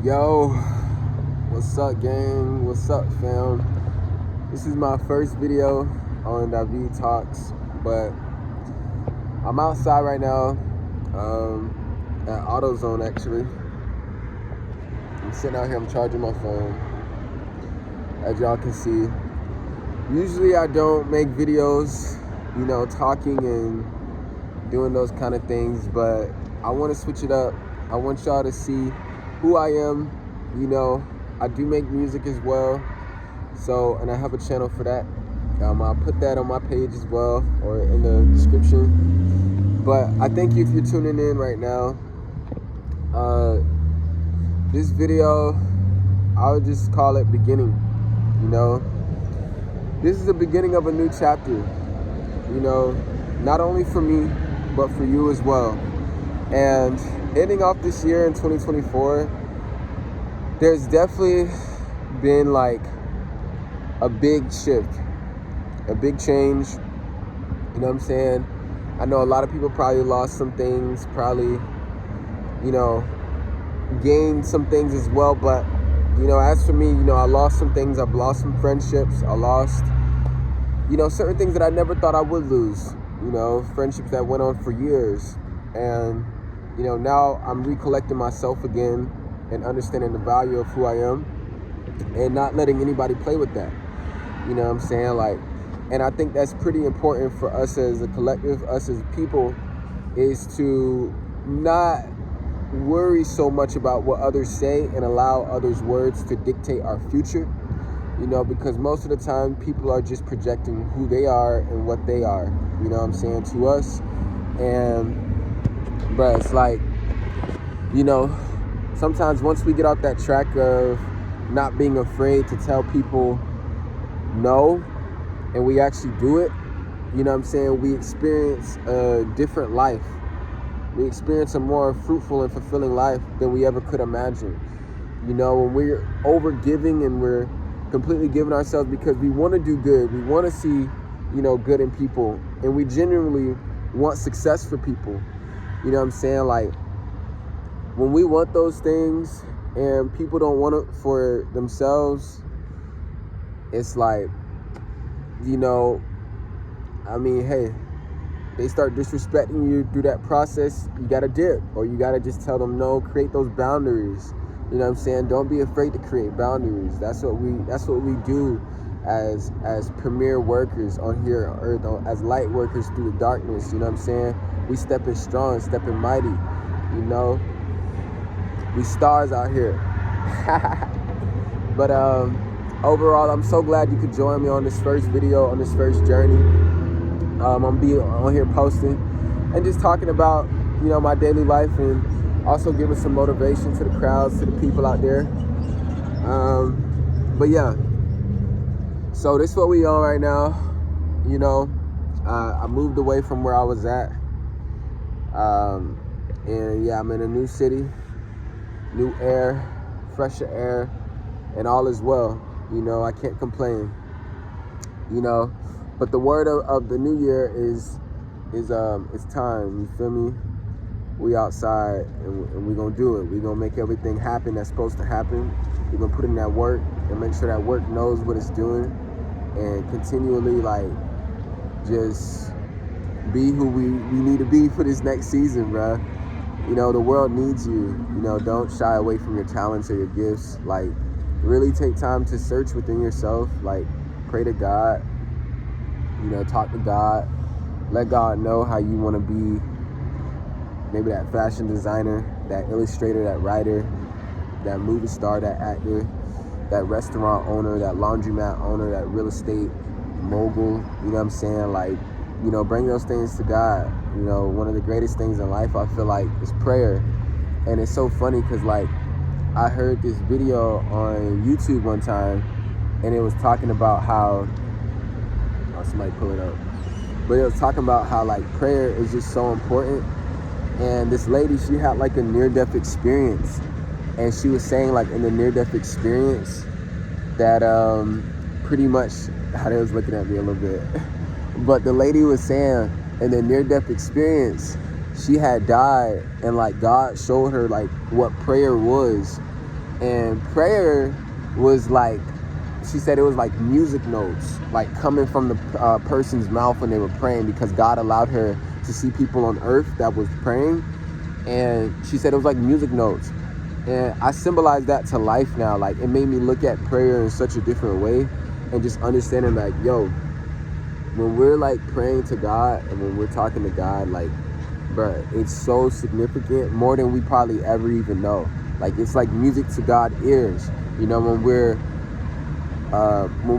Yo, what's up, gang? What's up, fam? This is my first video on David Talks, but I'm outside right now at AutoZone, actually. I'm sitting out here, I'm charging my phone, as y'all can see. Usually I don't make videos, talking and doing those kind of things, but I want to switch it up. I want y'all to see who I am. I do make music as well, and I have a channel for that. I'll put that on my page as well, or in the description. But I thank you if you're tuning in right now. This video, I would just call it beginning. This is the beginning of a new chapter, not only for me, but for you as well. And ending off this year in 2024, there's definitely been like a big shift, a big change. You know what I'm saying? I know a lot of people probably lost some things, probably, gained some things as well. But, as for me, I lost some things. I've lost some friendships. I lost, certain things that I never thought I would lose, friendships that went on for years. And, now I'm recollecting myself again and understanding the value of who I am and not letting anybody play with that. You know what I'm saying? And I think that's pretty important for us as a collective, us as people, is to not worry so much about what others say and allow others' words to dictate our future, because most of the time people are just projecting who they are and what they are, to us. And but it's like, sometimes once we get off that track of not being afraid to tell people no, and we actually do it, we experience a different life. We experience a more fruitful and fulfilling life than we ever could imagine. When we're over giving and we're completely giving ourselves because we want to do good, we want to see, good in people, and we genuinely want success for people. When we want those things and people don't want it for themselves, it's like, hey, they start disrespecting you through that process, you gotta dip, or you gotta just tell them no. Create those boundaries. Don't be afraid to create boundaries. That's what we do as premier workers on here on earth, as light workers through the darkness. We step in strong, step in mighty. We stars out here. But overall, I'm so glad you could join me on this first video, on this first journey. I'm gonna be on here posting and just talking about, my daily life, and also giving some motivation to the crowds, to the people out there. But yeah, so this is what we on right now. I moved away from where I was at. And yeah, I'm in a new city, new air, fresher air, and all is well. I can't complain. But the word of the new year is it's time. You feel me? We outside, and we gonna do it. We gonna make everything happen that's supposed to happen. We gonna put in that work and make sure that work knows what it's doing, and continually just be who we need to be for this next season, bruh. The world needs you. Don't shy away from your talents or your gifts. Really take time to search within yourself. Pray to God. Talk to God. Let God know how you want to be. Maybe that fashion designer, that illustrator, that writer, that movie star, that actor, that restaurant owner, that laundromat owner, that real estate mogul. Bring those things to God. One of the greatest things in life, I feel like, is prayer. And it's so funny because I heard this video on YouTube one time, and it was talking about how, somebody pull it up, but it was talking about how prayer is just so important. And this lady, she had a near-death experience, and she was saying in the near-death experience that pretty much, how they was looking at me a little bit, but the lady was saying in the near-death experience, she had died, and God showed her what prayer was. And prayer was like, she said it was like music notes, like coming from the person's mouth when they were praying, because God allowed her to see people on earth that was praying. And she said it was like music notes. And I symbolize that to life now. Like, it made me look at prayer in such a different way, and just understanding like, yo, when we're like praying to God and when we're talking to God, like, bruh, it's so significant, more than we probably ever even know. Like, it's like music to God's ears, you know, when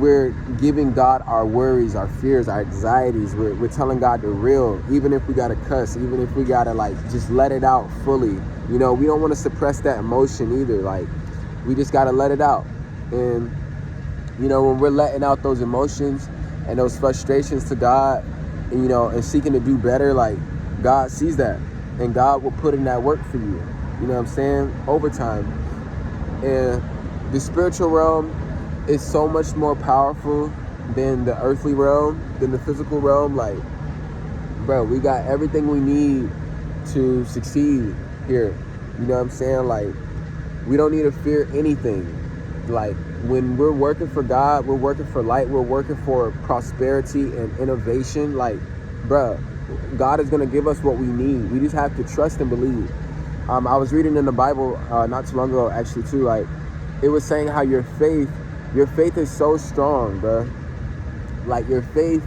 we're giving God our worries, our fears, our anxieties. We're telling God the real, even if we gotta cuss, even if we gotta like just let it out fully. You know, we don't want to suppress that emotion either. Like, we just gotta let it out. And you know, when we're letting out those emotions and those frustrations to God, and you know, and seeking to do better, like, God sees that, and God will put in that work for you. You know what I'm saying? Over time. And the spiritual realm is so much more powerful than the earthly realm, than the physical realm. Like, bro, we got everything we need to succeed here. You know what I'm saying? Like, we don't need to fear anything. Like, when we're working for God, we're working for light, we're working for prosperity and innovation. Like, bro, God is going to give us what we need. We just have to trust and believe. I was reading in the Bible not too long ago, actually, too. Like, it was saying how your faith is so strong, bro. Like, your faith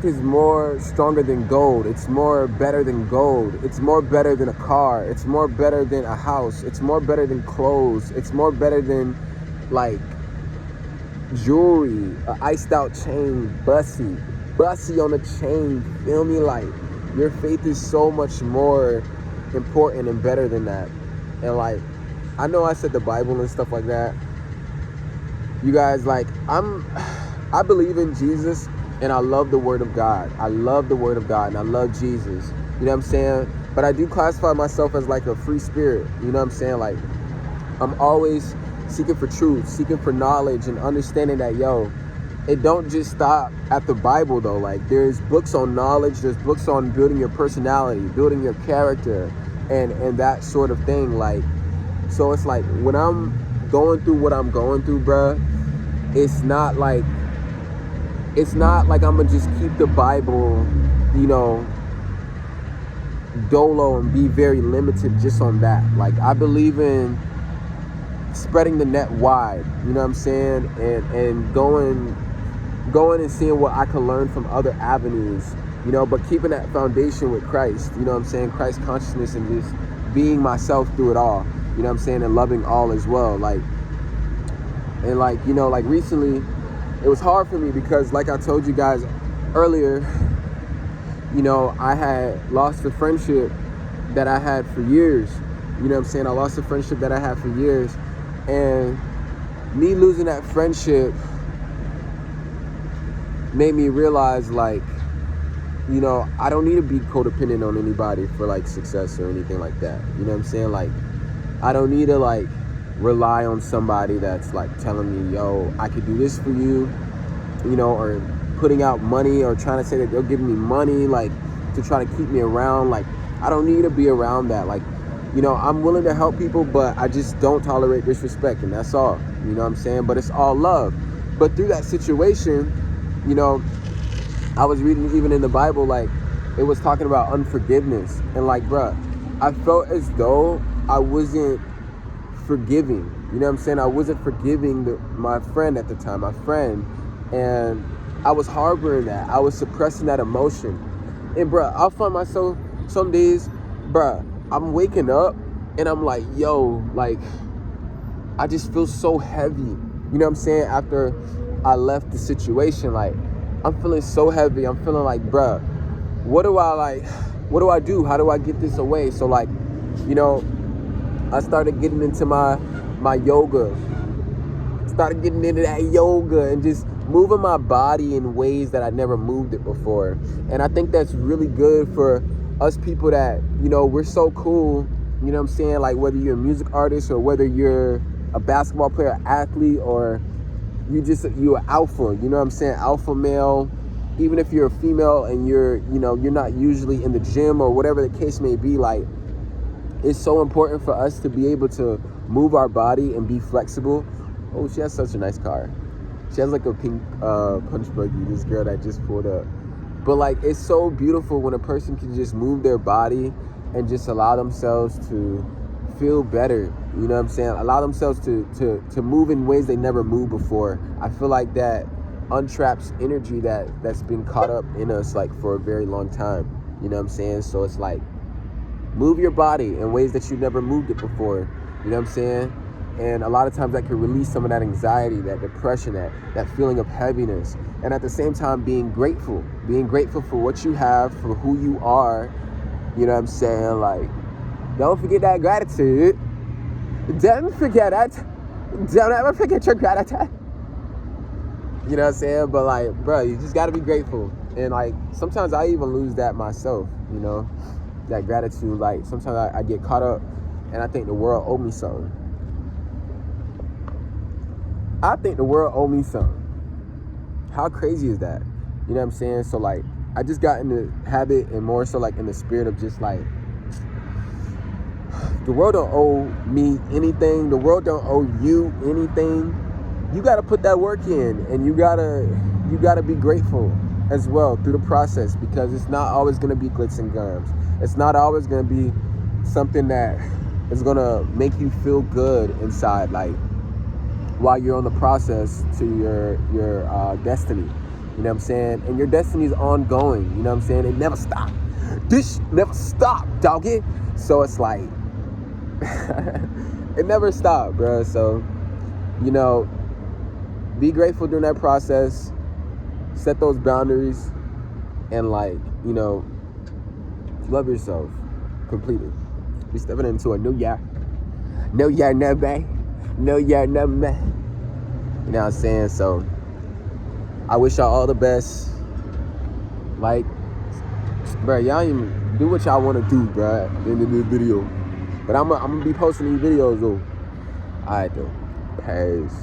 is more stronger than gold. It's more better than gold. It's more better than a car. It's more better than a house. It's more better than clothes. It's more better than like jewelry, a iced out chain, bussy on a chain. Feel me? Like, your faith is so much more important and better than that. And like, I know I said the Bible and stuff like that, you guys. Like, I believe in Jesus, and I love the Word of God. I love the Word of God, and I love Jesus. You know what I'm saying? But I do classify myself as like a free spirit. You know what I'm saying? Like, I'm always seeking for truth, seeking for knowledge, and understanding that, yo, it don't just stop at the Bible though. Like, there's books on knowledge, there's books on building your personality, building your character, and that sort of thing. Like, so it's like, when I'm going through what I'm going through, bruh, it's not like I'm gonna just keep the Bible, you know, dolo, and be very limited just on that. Like, I believe in spreading the net wide, you know what I'm saying, and going and seeing what I can learn from other avenues, you know, but keeping that foundation with Christ, you know what I'm saying, Christ consciousness, and just being myself through it all, you know what I'm saying, and loving all as well. Like, and like, you know, like recently, it was hard for me because, like I told you guys earlier, you know, I had lost a friendship that I had for years. You know what I'm saying? I lost a friendship that I had for years. And me losing that friendship made me realize, like, you know, I don't need to be codependent on anybody for like success or anything like that. You know what I'm saying? Like, I don't need to like rely on somebody that's like telling me, yo, I could do this for you, you know, or putting out money, or trying to say that they'll give me money, like, to try to keep me around. Like, I don't need to be around that. Like, you know, I'm willing to help people, but I just don't tolerate disrespect, and that's all. You know what I'm saying? But it's all love. But through that situation, you know, I was reading even in the Bible, like, it was talking about unforgiveness. And like, bruh, I felt as though I wasn't forgiving. You know what I'm saying? I wasn't forgiving my friend at the time, and I was harboring that. I was suppressing that emotion. And bruh, I'll find myself some days, bruh, I'm waking up and I'm like, yo, like, I just feel so heavy. You know what I'm saying? After I left the situation, like, I'm feeling so heavy. I'm feeling like, bruh, what do I do? How do I get this away? So like, you know, I started getting into my yoga. Started getting into that yoga and just moving my body in ways that I never moved it before. And I think that's really good for us people that, you know, we're so cool, you know what I'm saying? Like, whether you're a music artist, or whether you're a basketball player, athlete, or you're an alpha, you know what I'm saying? Alpha male. Even if you're a female and you're not usually in the gym, or whatever the case may be, like, it's so important for us to be able to move our body and be flexible. Oh, she has such a nice car. She has like a pink punch buggy, this girl that just pulled up. But like, it's so beautiful when a person can just move their body and just allow themselves to feel better. You know what I'm saying? Allow themselves to move in ways they never moved before. I feel like that untraps energy that's been caught up in us like for a very long time. You know what I'm saying? So it's like, move your body in ways that you never moved it before. You know what I'm saying? And a lot of times that can release some of that anxiety, that depression, that feeling of heaviness. And at the same time, being grateful for what you have, for who you are. You know what I'm saying? Like, don't forget that gratitude. Don't forget it. Don't ever forget your gratitude. You know what I'm saying? But like, bro, you just gotta be grateful. And like, sometimes I even lose that myself, you know? That gratitude. Like, sometimes I get caught up and I think the world owed me something. I think the world owed me something. How crazy is that? You know what I'm saying? So like, I just got in the habit and more so like in the spirit of just like, the world don't owe me anything. The world don't owe you anything. You got to put that work in, and you gotta be grateful as well through the process, because it's not always going to be glitz and gums. It's not always going to be something that is going to make you feel good inside, like while you're on the process to your destiny. You know what I'm saying? And your destiny is ongoing. You know what I'm saying? It never stopped. This never stopped, doggy. So it's like, it never stopped, bro. So, you know, be grateful during that process. Set those boundaries, and like, you know, love yourself completely. We're stepping into a new year. No year, no day. No year, no man. You know what I'm saying? So I wish y'all all the best. Like, bro, y'all even do what y'all want to do, bro, in this video. But I'm gonna be posting these videos though. Alright though. Peace.